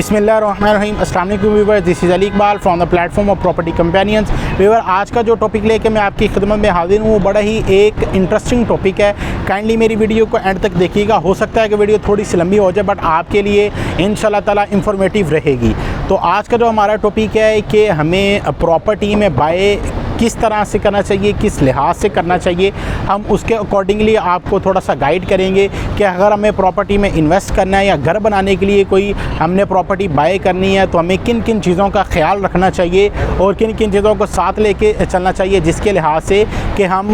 बिस्मिल्लाहिर्रहमानिर्रहीम। अस्सलाम वालेकुम viewers, this is Ali Iqbal from the platform of property companions. Viewer, आज का जो टॉपिक लेके मैं आपकी खिदमत में हाजिर हूँ वो बड़ा ही एक इंटरेस्टिंग टॉपिक है। काइंडली मेरी वीडियो को एंड तक देखिएगा। हो सकता है कि वीडियो थोड़ी सी लंबी हो जाए बट आपके लिए इंशाल्लाह ताला इंफॉर्मेटिव रहेगी। तो आज का जो हमारा टॉपिक है कि हमें प्रॉपर्टी में बाय किस तरह से करना चाहिए, किस लिहाज से करना चाहिए, हम उसके अकॉर्डिंगली आपको थोड़ा सा गाइड करेंगे कि अगर हमें प्रॉपर्टी में इन्वेस्ट करना है या घर बनाने के लिए कोई हमने प्रॉपर्टी बाय करनी है तो हमें किन किन चीज़ों का ख्याल रखना चाहिए और किन किन चीज़ों को साथ लेके चलना चाहिए, जिसके लिहाज से कि हम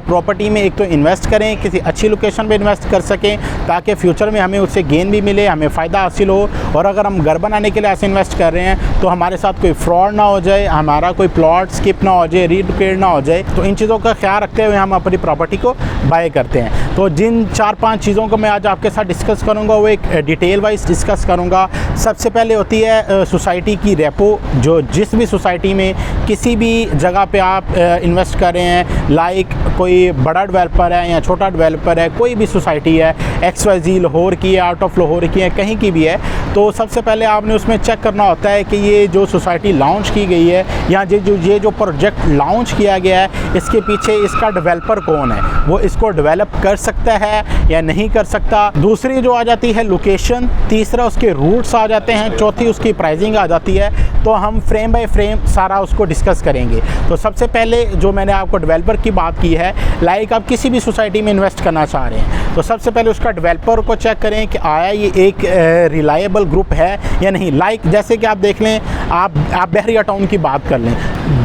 प्रॉपर्टी में एक तो इन्वेस्ट करें, किसी अच्छी लोकेशन पर इन्वेस्ट कर सकें ताकि फ्यूचर में हमें उससे गेन भी मिले, हमें फ़ायदा हासिल हो। और अगर हम घर बनाने के लिए ऐसे इन्वेस्ट कर रहे हैं तो हमारे साथ कोई फ्रॉड ना हो जाए, हमारा कोई प्लॉट स्किप ना हो जाए, रीलोकेट ना हो जाए। तो इन चीज़ों का ख्याल रखते हुए हम अपनी प्रॉपर्टी को बाय करते हैं। तो जिन 4-5 चीज़ों को मैं आज आपके साथ डिस्कस करूंगा वो एक डिटेल वाइज डिस्कस करूंगा। सबसे पहले होती है सोसाइटी की रेपो। जो जिस भी सोसाइटी में किसी भी जगह पे आप इन्वेस्ट कर रहे हैं, लाइक कोई बड़ा डेवलपर है या छोटा डेवलपर है, कोई भी सोसाइटी है, XYZ लाहौर की है, आउट ऑफ लाहौर की है, कहीं की भी है, तो सबसे पहले आपने उसमें चेक करना होता है कि ये जो सोसाइटी लॉन्च की गई है या ये जो प्रोजेक्ट लॉन्च किया गया है इसके पीछे इसका डेवलपर कौन है, वो इसको डेवलप कर सकता है या नहीं कर सकता। दूसरी जो आ जाती है लोकेशन, तीसरा उसके रूट्स आ जाते हैं, चौथी उसकी प्राइसिंग आ जाती है। तो हम फ्रेम बाय फ्रेम सारा उसको डिस्कस करेंगे। तो सबसे पहले जो मैंने आपको डेवलपर की बात की है, लाइक आप किसी भी सोसाइटी में इन्वेस्ट करना चाह रहे हैं तो सबसे पहले उसका डेवलपर को चेक करें कि आया ये एक रिलायबल ग्रुप है या नहीं। लाइक जैसे कि आप देख लें, आप बहरिया टाउन की बात कर लें,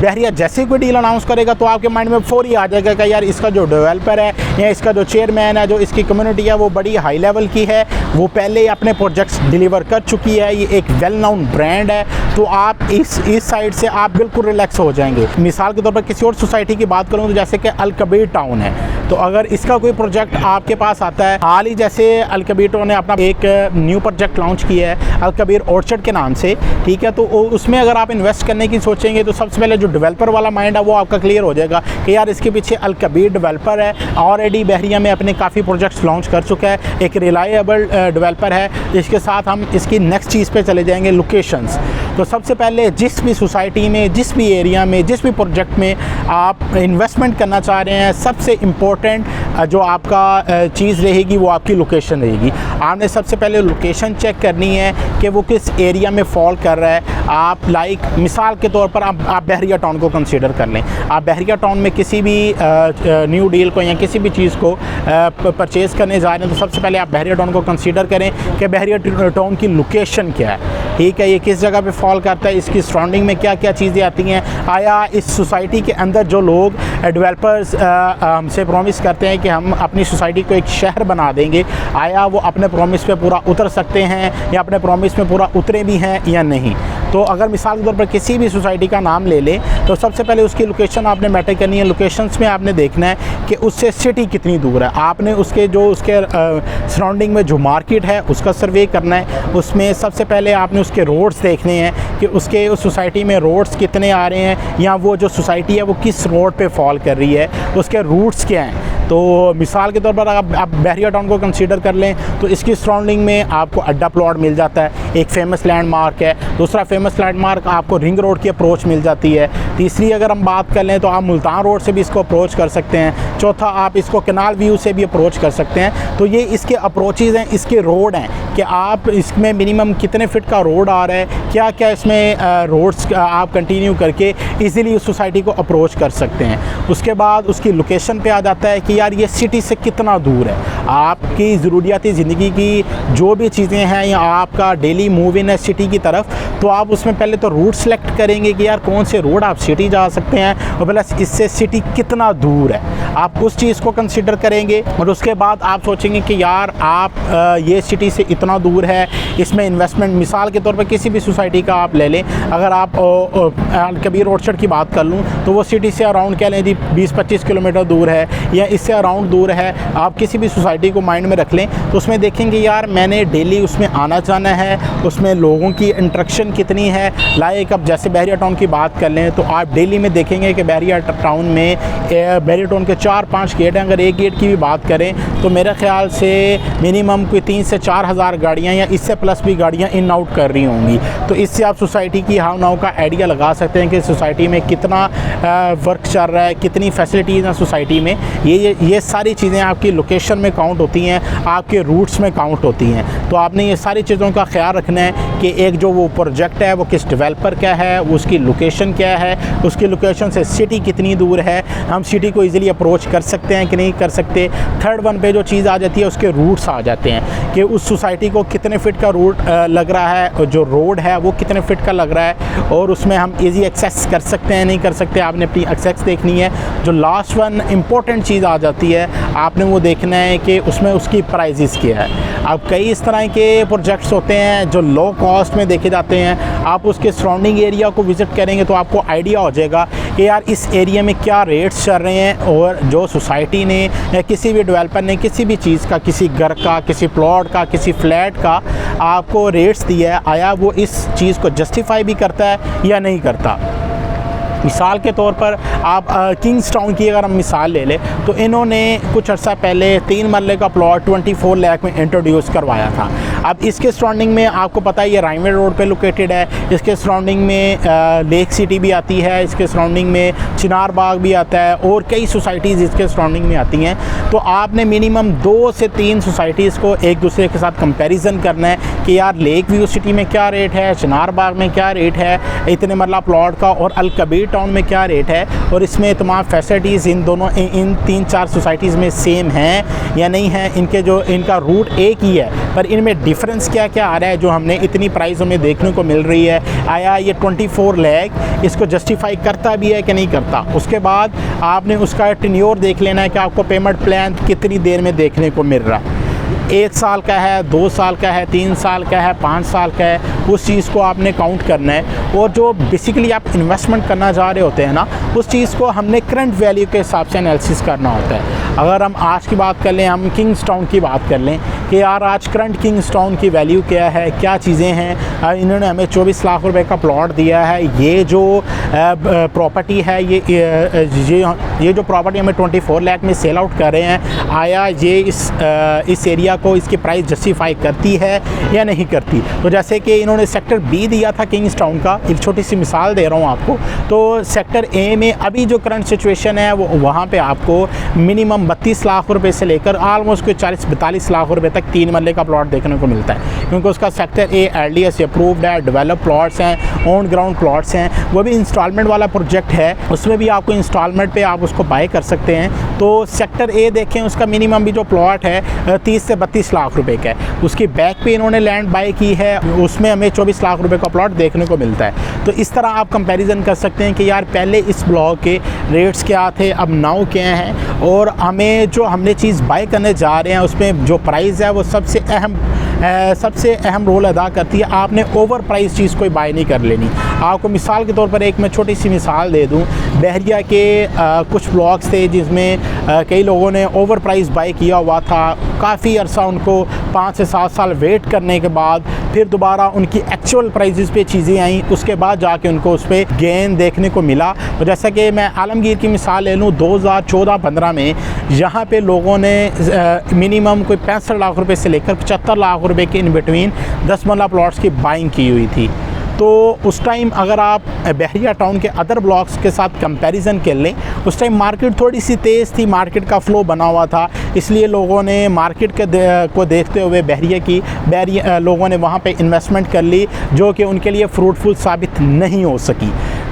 बहरिया जैसे कोई डील अनाउंस करेगा तो आपके माइंड में फौरी आ जाएगा कि यार इसका जो डेवलपर है या इसका जो चेयरमैन है, जो इसकी कम्युनिटी है वो बड़ी हाई लेवल की है, वो पहले ही अपने प्रोजेक्ट्स डिलीवर कर चुकी है, ये एक वेल नोन ब्रांड है। तो आप इस साइड से आप बिल्कुल रिलैक्स हो जाएंगे। मिसाल के तौर पर किसी और सोसाइटी की बात करूँ तो जैसे कि अल कबीर टाउन है, तो अगर इसका कोई प्रोजेक्ट आपके पास आता है, हाल ही जैसे अल कबीर टाउन ने अपना एक न्यू प्रोजेक्ट लॉन्च किया है अल कबीर ऑर्चर्ड के नाम से, ठीक है, तो उसमें अगर आप इन्वेस्ट करने की सोचेंगे तो सबसे पहले जो डेवलपर वाला माइंड है वो आपका क्लियर हो जाएगा कि यार इसके पीछे अल कबीर डेवलपर है, ऑलरेडी बहरिया में अपने काफ़ी प्रोजेक्ट्स लॉन्च कर चुका है, एक रिलायबल डेवलपर है। इसके साथ हम इसकी नेक्स्ट चीज़ पे चले जाएंगे, लोकेशंस। तो सबसे पहले जिस भी सोसाइटी में, जिस भी एरिया में, जिस भी प्रोजेक्ट में आप इन्वेस्टमेंट करना चाह रहे हैं, सबसे इम्पोर्टेंट जो आपका चीज़ रहेगी वो आपकी लोकेशन रहेगी। आपने सबसे पहले लोकेशन चेक करनी है कि वो किस एरिया में फॉल कर रहा है। आप लाइक मिसाल के तौर पर आप बहरिया टाउन को कंसीडर कर लें। आप बहरिया टाउन में किसी भी न्यू डील को या किसी भी चीज़ को परचेज़ करने जा रहे हैं तो सबसे पहले आप बहरिया टाउन को कंसीडर करें कि बहरिया टाउन की लोकेशन क्या है, ठीक है, ये किस जगह पे फॉल करता है, इसकी सराउंडिंग में क्या क्या चीज़ें आती हैं। आया इस सोसाइटी के अंदर जो लोग डेवलपर्स हमसे प्रॉमिस करते हैं कि हम अपनी सोसाइटी को एक शहर बना देंगे, आया वो अपने प्रॉमिस पे पूरा उतर सकते हैं या अपने प्रॉमिस में पूरा उतरे भी हैं या नहीं। तो अगर मिसाल के तौर पर किसी भी सोसाइटी का नाम ले लें तो सबसे पहले उसकी लोकेशन आपने मैटर करनी है। लोकेशंस में आपने देखना है कि उससे सिटी कितनी दूर है। आपने उसके सराउंडिंग में जो मार्केट है उसका सर्वे करना है। उसमें सबसे पहले आपने उसके रोड्स देखने हैं कि उसके उस सोसाइटी में रोड्स कितने आ रहे हैं या वो जो सोसाइटी है वो किस रोड पे फॉल कर रही है, उसके रूट्स क्या हैं। तो मिसाल के तौर पर आप बहरिया टाउन को कंसीडर कर लें तो इसकी सराउंडिंग में आपको अड्डा प्लॉट मिल जाता है, एक फेमस लैंडमार्क है। दूसरा फेमस लैंडमार्क आपको रिंग रोड की अप्रोच मिल जाती है। तीसरी अगर हम बात कर लें तो आप मुल्तान रोड से भी इसको अप्रोच कर सकते हैं। चौथा आप इसको कैनाल व्यू से भी अप्रोच कर सकते हैं। तो ये इसके अप्रोचेज़ हैं, इसके रोड हैं कि आप इसमें मिनिमम कितने फिट का रोड आ रहा है, क्या क्या इसमें रोड्स आप कंटिन्यू करके ईज़िली उस सोसाइटी को अप्रोच कर सकते हैं। उसके बाद उसकी लोकेशन पे आ जाता है कि यार ये सिटी से कितना दूर है। आपकी ज़रूरियाती ज़िंदगी की जो भी चीज़ें हैं या आपका डेली मूव इन है सिटी की तरफ, तो आप उसमें पहले तो रूट सेलेक्ट करेंगे कि यार कौन से रोड आप सिटी जा सकते हैं और प्लस इससे सिटी कितना दूर है, आप उस चीज़ को कंसिडर करेंगे। और उसके बाद आप सोचेंगे कि यार आप ये सिटी से इतना दूर है, इसमें इन्वेस्टमेंट मिसाल के तौर पर किसी भी सोसाइटी का आप ले लें। अगर आप कबीर ऑर्चर्ड की बात कर लूँ तो वो सिटी से अराउंड कह लें जी 20-25 किलोमीटर दूर है या इससे अराउंड दूर है। आप किसी भी सोसाइटी को माइंड में रख लें तो उसमें देखेंगे यार मैंने डेली उसमें आना जाना है, उसमें लोगों की इंट्रैक्शन कितनी है। लाइक अब जैसे बहरिया टाउन की बात कर लें तो आप डेली में देखेंगे कि बहरिया टाउन में बहरिया टाउन के 4-5 गेट हैं। अगर एक गेट की भी बात करें तो मेरे ख्याल से मिनिमम कोई 3 से 4 हज़ार गाड़ियाँ या इससे प्लस भी गाड़ियाँ इन आउट कर रही होंगी। तो इससे आप सोसाइटी की हाव नाव का आइडिया लगा सकते हैं कि सोसाइटी में कितना वर्क चल रहा है, कितनी फैसिलिटीज़ हैं सोसाइटी में। ये सारी चीज़ें आपकी लोकेशन में काउंट होती हैं, आपके रूट्स में काउंट होती हैं। तो आपने ये सारी चीज़ों का ख्याल रखना है कि एक जो वो प्रोजेक्ट है वो किस डेवलपर का है, उसकी लोकेशन क्या है, उसकी लोकेशन से सिटी कितनी दूर है, हम सिटी को ईज़िली अप्रोच कर सकते हैं कि नहीं कर सकते। थर्ड वन पे जो चीज़ आ जाती है उसके रूट्स आ जाते हैं कि उस सोसाइटी को कितने फिट का रूट लग रहा है, जो रोड है वो कितने फिट का लग रहा है और उसमें हम इजी एक्सेस कर सकते हैं नहीं कर सकते। आपने अपनी एक्सेस देखनी है। जो लास्ट वन इम्पोर्टेंट चीज़ आ जाती है आपने वो देखना है कि उसमें उसकी प्राइजेस क्या है। अब कई इस तरह के प्रोजेक्ट्स होते हैं जो लो कॉस्ट में देखे जाते हैं। आप उसके सराउंडिंग एरिया को विज़िट करेंगे तो आपको आइडिया हो जाएगा कि यार इस एरिया में क्या रेट्स चल रहे हैं और जो सोसाइटी ने या किसी भी डेवलपर ने किसी भी चीज़ का, किसी घर का, किसी प्लॉट का, किसी फ्लैट का आपको रेट्स दिया है, आया वो इस चीज़ को जस्टिफाई भी करता है या नहीं करता। मिसाल के तौर पर आप किंग्स टाउन की अगर हम मिसाल ले लें तो इन्होंने कुछ अर्सा पहले 3 मरले का प्लॉट 24 लाख में इंट्रोड्यूस करवाया था। अब इसके सराउंडिंग में आपको पता है ये राइमवे रोड पे लोकेटेड है। इसके सराउंडिंग में लेक सिटी भी आती है, इसके सराउंडिंग में चिनार बाग भी आता है और कई सोसाइटीज़ इसके सराउंडिंग में आती हैं। तो आपने मिनिमम 2 से 3 सोसाइटीज़ को एक दूसरे के साथ कंपैरिजन करना है कि यार लेक व्यू सिटी में क्या रेट है, चिनार बाग में क्या रेट है, इतने मरला प्लॉट का, और अल कबीर टाउन में क्या रेट है, और इसमें तमाम फैसिलिटीज़ इन 3-4 सोसाइटीज़ में सेम हैं या नहीं है। इनका रूट एक ही है पर इनमें डिफरेंस क्या क्या आ रहा है जो हमने इतनी प्राइस हमें देखने को मिल रही है। आया ये 24 लाख इसको जस्टिफाई करता भी है कि नहीं करता। उसके बाद आपने उसका टेन्योर देख लेना है कि आपको पेमेंट प्लान कितनी देर में देखने को मिल रहा है। 1 साल का है, 2 साल का है, 3 साल का है, 5 साल का है, उस चीज़ को आपने काउंट करना है। और जो बेसिकली आप इन्वेस्टमेंट करना चाह रहे होते हैं ना, उस चीज़ को हमने करंट वैल्यू के हिसाब से एनालिसिस करना होता है। अगर हम आज की बात कर लें, हम किंग्स टाउन की बात कर लें कि यार आज करंट किंग्स टाउन की वैल्यू क्या है, क्या चीज़ें हैं। इन्होंने हमें 24 लाख रुपए का प्लॉट दिया है। ये जो प्रॉपर्टी है ये जो प्रॉपर्टी हमें 24 लाख में सेल आउट कर रहे हैं, आया ये इस एरिया को इसकी प्राइस जस्टिफाई करती है या नहीं करती। तो जैसे कि इन्होंने सेक्टर बी दिया था किंग्स टाउन का, एक छोटी सी मिसाल दे रहा हूँ आपको। तो सेक्टर ए में अभी जो करंट सिचुएशन है वो वहाँ पे आपको मिनिमम 32 लाख रुपए से लेकर ऑलमोस्ट कोई 40-42 लाख रुपए तक 3 मरले का प्लॉट देखने को मिलता है, क्योंकि उसका सेक्टर ए LDS अप्रूव्ड है, डेवलप प्लॉट्स हैं, ऑन ग्राउंड प्लॉट्स हैं। वो भी इंस्टॉलमेंट वाला प्रोजेक्ट है, उसमें भी आपको इंस्टॉलमेंट पे आप उसको बाय कर सकते हैं। तो सेक्टर ए देखें, उसका मिनिमम भी जो प्लॉट है 30 से 32 लाख रुपए का है। उसकी बैक पे इन्होंने लैंड बाय की है, उसमें हमें 24 लाख रुपए का प्लॉट देखने को मिलता है। तो इस तरह आप कंपैरिजन कर सकते हैं कि यार पहले इस ब्लॉक के रेट्स क्या थे, अब नाउ क्या हैं, और हमें जो हमने चीज़ बाय करने जा रहे हैं उसमें जो प्राइस है वो सबसे अहम रोल अदा करती है। आपने ओवर प्राइस चीज़ कोई बाय नहीं कर लेनी। आपको मिसाल के तौर पर एक मैं छोटी सी मिसाल दे दूं, बहरिया के कुछ ब्लॉक्स थे जिसमें कई लोगों ने ओवर प्राइस बाय किया हुआ था। काफ़ी अरसा उनको 5 से 7 साल वेट करने के बाद फिर दोबारा उनकी एक्चुअल प्राइजेस पे चीज़ें आई, उसके बाद जाके उनको उस पर गेन देखने को मिला। तो जैसा कि मैं आलमगीर की मिसाल ले लूँ, 2014-15 में यहाँ पे लोगों ने मिनिमम कोई 65 लाख रुपए से लेकर 75 लाख रुपए के इन बिटवीन 10 मरला प्लॉट्स की बाइंग की हुई थी। तो उस टाइम अगर आप बहरिया टाउन के अदर ब्लॉक्स के साथ कंपैरिजन कर लें, उस टाइम मार्केट थोड़ी सी तेज़ थी, मार्केट का फ़्लो बना हुआ था, इसलिए लोगों ने मार्केट को देखते हुए बहरिया लोगों ने वहाँ पे इन्वेस्टमेंट कर ली, जो कि उनके लिए फ्रूटफुल साबित नहीं हो सकी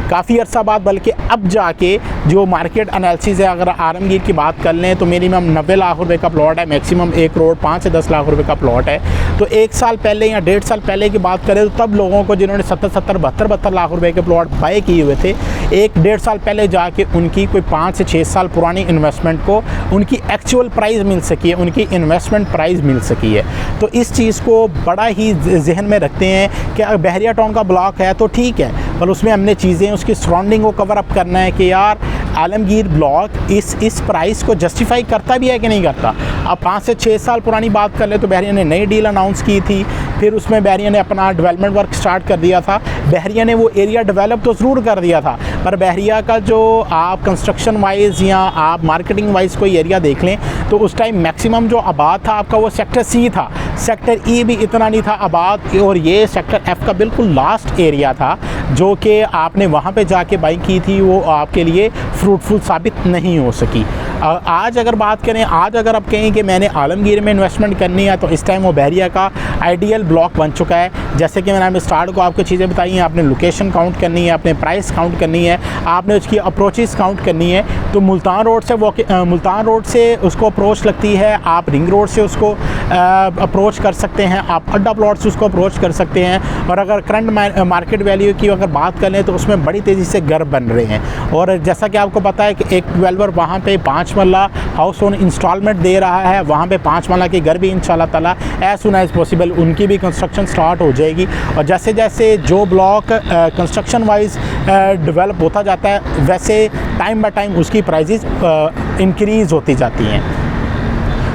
काफ़ी अर्सा बाद। बल्कि अब जाके जो मार्केट एनालिसिस है, अगर आलमगीर की बात कर लें तो मिनिमम 90 लाख रुपए का प्लॉट है, मैक्सिमम 1 करोड़ 5 से 10 लाख रुपए का प्लॉट है। तो 1 साल पहले या 1.5 साल पहले की बात करें तो तब लोगों को जिन्होंने 72 लाख रुपए के प्लॉट बाय किए हुए थे, 1-1.5 साल पहले जाके उनकी कोई 5 से 6 साल पुरानी इन्वेस्टमेंट को उनकी एक्चुअल प्राइस मिल सकी है, उनकी इन्वेस्टमेंट प्राइस मिल सकी है। तो इस चीज़ को बड़ा ही जहन में रखते हैं कि बहरिया टाउन का ब्लॉक है तो ठीक है, पर उसमें हमने चीज़ें उसकी सराउंडिंग को कवर अप करना है कि यार आलमगीर ब्लॉक इस प्राइस को जस्टिफाई करता भी है कि नहीं करता। अब 5 से 6 साल पुरानी बात कर ले तो बहरिया ने नई डील अनाउंस की थी, फिर उसमें बहरिया ने अपना डेवलपमेंट वर्क स्टार्ट कर दिया था। बहरिया ने वो एरिया डेवलप तो ज़रूर कर दिया था, पर बहरिया का जो आप कंस्ट्रक्शन वाइज या आप मार्केटिंग वाइज कोई एरिया देख लें तो उस टाइम मैक्सिमम जो आबाद था आपका वो सेक्टर सी था, सेक्टर ई भी इतना नहीं था आबाद, और ये सेक्टर एफ का बिल्कुल लास्ट एरिया था जो कि आपने वहाँ पे जाके बाइंग की थी, वो आपके लिए फ्रूटफुल साबित नहीं हो सकी। आज अगर बात करें, आज अगर आप कहें कि मैंने आलमगीर में इन्वेस्टमेंट करनी है तो इस टाइम वो बहरिया का आइडियल ब्लॉक बन चुका है। जैसे कि मैंने स्टार्ट को आपको चीज़ें बताई हैं, आपने लोकेशन काउंट करनी है, आपने प्राइस काउंट करनी है, आपने उसकी अप्रोचेस काउंट करनी है। तो मुल्तान रोड से उसको अप्रोच लगती है, आप रिंग रोड से उसको अप्रोच कर सकते हैं, आप अड्डा प्लॉट से उसको अप्रोच कर सकते हैं। और अगर करंट मार्केट वैल्यू की अगर बात कर लें तो उसमें बड़ी तेज़ी से घर बन रहे हैं। और जैसा कि आपको पता है कि एक डेवलपर वहाँ पे 5 मरला हाउस ओन इंस्टॉलमेंट दे रहा है, वहाँ पे 5 मरला के घर भी इंशाल्लाह ताला एज सुन एज़ पॉसिबल उनकी भी कंस्ट्रक्शन स्टार्ट हो जाएगी। और जैसे जैसे जो ब्लॉक कंस्ट्रक्शन वाइज डेवलप होता जाता है वैसे टाइम बाय टाइम उसकी प्राइजेस इंक्रीज़ होती जाती हैं।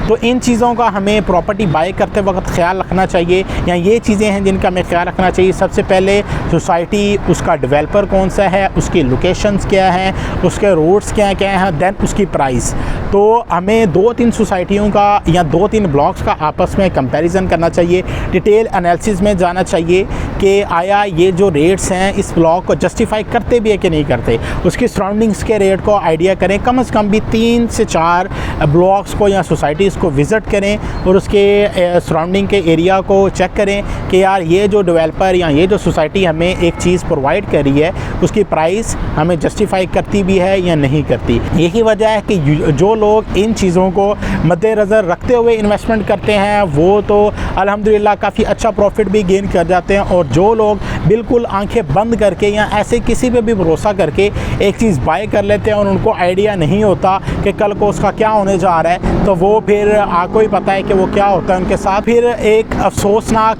तो इन चीज़ों का हमें प्रॉपर्टी बाय करते वक्त ख्याल रखना चाहिए, या ये चीज़ें हैं जिनका हमें ख्याल रखना चाहिए। सबसे पहले सोसाइटी, उसका डेवलपर कौन सा है, उसकी लोकेशंस क्या हैं, उसके रोड्स क्या क्या हैं, देन उसकी प्राइस। तो हमें 2-3 सोसाइटियों का या 2-3 ब्लॉक्स का आपस में कंपैरिजन करना चाहिए, डिटेल एनालिसिस में जाना चाहिए कि आया ये जो रेट्स हैं इस ब्लॉक को जस्टिफाई करते भी है कि नहीं करते। उसकी सराउंडिंग्स के रेट को आइडिया करें, कम से कम भी 3 से 4 ब्लॉक्स को या सोसाइटीज़ को विज़िट करें और उसके सराउंडिंग के एरिया को चेक करें कि यार ये जो डेवलपर या ये जो सोसाइटी हमें एक चीज़ प्रोवाइड कर रही है उसकी प्राइस हमें जस्टिफाई करती भी है या नहीं करती। यही वजह है कि जो लोग इन चीज़ों को मद्देनज़र रखते हुए इन्वेस्टमेंट करते हैं वो तो अल्हम्दुलिल्लाह काफ़ी अच्छा प्रॉफिट भी गेन कर जाते हैं, और जो लोग बिल्कुल आंखें बंद करके या ऐसे किसी पे भी भरोसा करके एक चीज़ बाय कर लेते हैं और उनको आइडिया नहीं होता कि कल को उसका क्या होने जा रहा है, तो वो फिर आपको ही पता है कि वो क्या होता है उनके साथ। फिर एक अफसोसनाक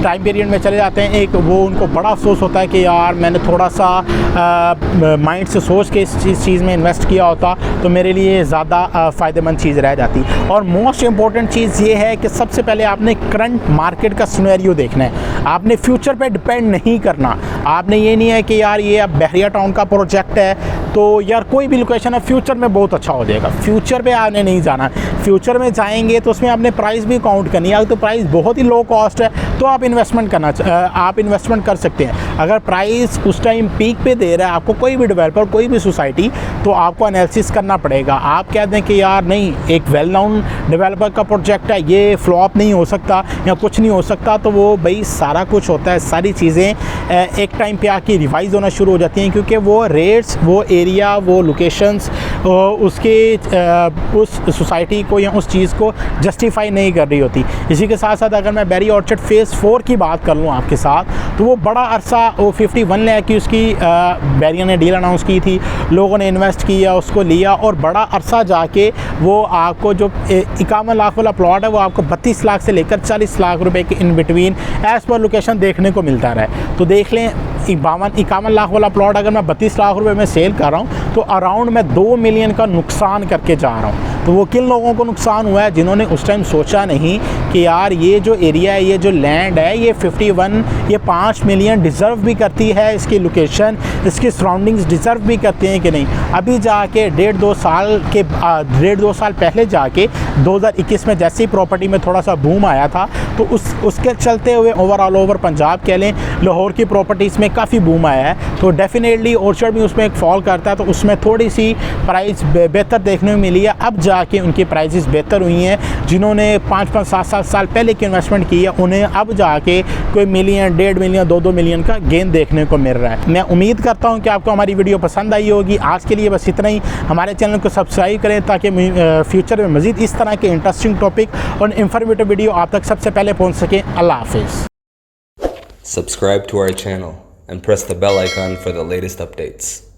टाइम पीरियड में चले जाते हैं, एक वो उनको बड़ा अफसोस होता है कि यार मैंने थोड़ा सा माइंड से सोच के इस चीज़ में इन्वेस्ट किया होता तो मेरे लिए ज़्यादा फ़ायदेमंद चीज़ रह जाती। और मोस्ट इम्पॉर्टेंट चीज़ ये है कि सबसे पहले आपने करंट मार्केट का सिनेरियो देखना है, आपने फ्यूचर पे डिपेंड नहीं करना। आपने ये नहीं है कि यार ये अब बहरिया टाउन का प्रोजेक्ट है तो यार कोई भी लोकेशन है फ्यूचर में बहुत अच्छा हो जाएगा, फ्यूचर पे आपने नहीं जाना। फ्यूचर में जाएंगे तो उसमें आपने प्राइस भी काउंट करनी है। तो प्राइस बहुत ही लो कॉस्ट है तो आप इन्वेस्टमेंट कर सकते हैं। अगर प्राइस उस टाइम पीक पे दे रहा है आपको कोई भी डेवलपर, कोई भी सोसाइटी, तो आपको एनालिसिस करना पड़ेगा। आप कह दें कि यार नहीं एक वेल नोन डेवलपर का प्रोजेक्ट है, ये फ्लॉप नहीं हो सकता या कुछ नहीं हो सकता, तो वो भाई सारा कुछ होता है, सारी चीज़ें एक टाइम पे आके रिवाइज होना शुरू हो जाती हैं, क्योंकि वो रेट्स, वो एरिया, वो लोकेशंस उसके उस सोसाइटी को या उस चीज़ को जस्टिफाई नहीं कर रही होती। इसी के साथ साथ अगर मैं बेरी ऑर्चर्ड फेज़ 4 की बात कर लूँ आपके साथ, तो वो बड़ा अरसा, वो 51 लाख की उसकी बेरिया ने डील अनाउंस की थी, लोगों ने इन्वेस्ट किया, उसको लिया, और बड़ा अरसा जाके वो आपको जो 51 लाख वाला प्लॉट है वो आपको 32 लाख से लेकर 40 लाख रुपए के in between as per location देखने को मिलता रहा। तो देख लें 51 लाख वाला प्लॉट अगर मैं 32 लाख रुपए में सेल कर रहा हूँ तो अराउंड मैं 2 मिलियन का नुकसान करके जा रहा हूँ। तो वो किन लोगों को नुकसान हुआ है? जिन्होंने उस टाइम सोचा नहीं कि यार ये जो एरिया है, ये जो लैंड है, ये 51, ये 5 मिलियन डिज़र्व भी करती है, इसकी लोकेशन, इसकी सराउंडिंग्स डिज़र्व भी करते हैं कि नहीं। अभी जाके 1.5-2 साल पहले जाके 2021 में जैसी प्रॉपर्टी में थोड़ा सा बूम आया था, तो उसके चलते हुए ओवरऑल ओवर पंजाब कह लें, लाहौर की प्रॉपर्टीज़ में काफ़ी बूम आया है। तो डेफिनेटली ऑर्चर्ड भी उसमें एक फॉल करता है, तो उसमें थोड़ी सी प्राइस बेहतर देखने को मिली है। अब जाके उनकी प्राइसेस बेहतर हुई हैं। जिन्होंने 5-5, 7-7 साल पहले की इन्वेस्टमेंट की है, उन्हें अब जाके कोई मिलियन, 1.5 मिलियन, 2-2 मिलियन का गेन देखने को मिल रहा है। मैं उम्मीद करता हूँ कि आपको हमारी वीडियो पसंद आई होगी। आज के लिए बस इतना ही। हमारे चैनल को सब्सक्राइब करें ताकि फ्यूचर में मज़ीद इस तरह के इंटरेस्टिंग टॉपिक और इन्फॉर्मेटिव वीडियो आप तक सबसे पहले पहुँच सकें। अल्लाह हाफिज़। Subscribe to our channel and press the bell icon for the latest updates.